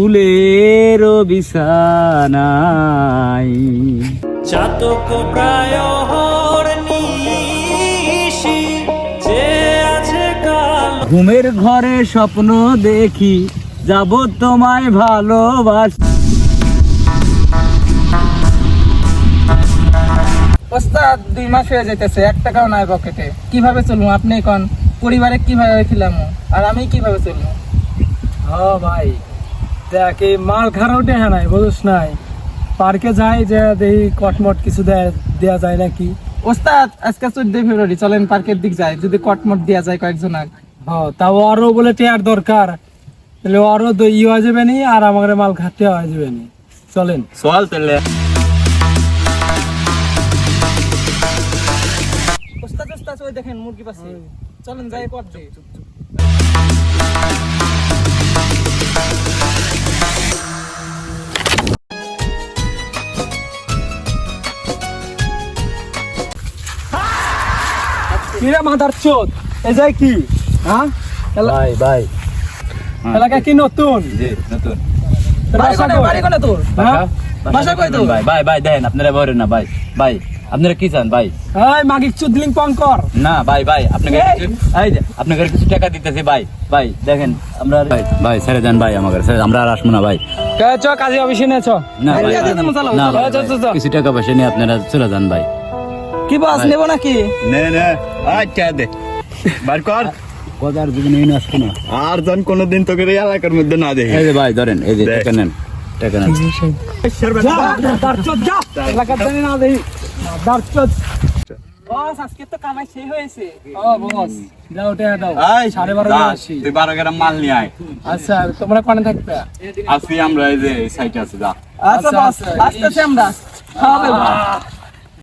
ফুলের বিছানায় চাতক প্রায় যে আছে কাল। ঘুমের ঘরে স্বপ্ন দেখি যাব তোমায় ভালোবাস। ওস্তাদ 2 মাস হয়ে যাইতেছে, 1 টাকাও নাই পকেটে। কিভাবে চলবো আপনি কোন? পরিবারে কিভাবে খিলামু আর আমি কিভাবে চলবো? ভাই দেখ, এই মাল খারাপ দেখা নাই, বুঝছ নাই? পার্কে যাই যে দেখি কটমট কিছু দেয়া যায় নাকি। ওস্তাদ আজকে 14 ফেব্রুয়ারি, চলেন পার্কের দিক যাই, যদি কটমট দেয়া যায় কয়েকজন। তাও আরো বলে টেয়ার দরকার, তাহলে আরো হয়ে যাবে নি আর আমাদের মাল খাতে হয়ে যাবে নি। চলেন চল তাহলে। ওস্তাদ ওস্তাদ ওই দেখেন মুরগি পাচ্ছে, চলেন যাই কর দে। কিরে মাদার চোদ, এ যায় কি? হ্যাঁ ভাই ভাই এলাকা কি নতুন? জি নতুন। বাড়ি কোনে তোর? হ্যাঁ বাসা কই তোর? ভাই ভাই ভাই দেন আপনারা বলেন না ভাই। ভাই আপনারা কি চান ভাই? এই মাগিক চুদলিং পঙ্কর। না ভাই ভাই আপনাকে এই যে আপনাকে কিছু টাকা দিতেছি ভাই। ভাই দেখেন আমরা ভাই ভাই ছেড়ে দেন ভাই, আমাকে ছেড়ে আমরা আর আসবো না ভাই। চ কাজী অফিসে নিয়ে চ। না ভাই না ভাই, চল, চল, চল। কিছু টাকা পয়সা নিয়ে আপনারা চলে যান ভাই। কি বাস নেব নাকি? নে নে আচ্ছা দে বার কর। বাজার জীবনে এনে আসবো না। আর জন কোনদিন তোকে এই এলাকার মধ্যে না দেখে। এই যে ভাই ধরেন, এই যে টাকা নেন, টাকা নেন। যা মাদার চোদ যা, এলাকা জানি না দেই মাদার চোদ। বস আজকে তো কামাই সেই হয়েছে। ও বস দাও টাকা দাও। এই 12:30 যা, আসি। তুই 12 গ্রাম মাল নিয়ে আয়। আচ্ছা তোমরা কোনে থাকবে? আসি আমরা এই যে সাইটে আছে যা। আচ্ছা বস আসতেছি আমরা। খাওয়া দাওয়া।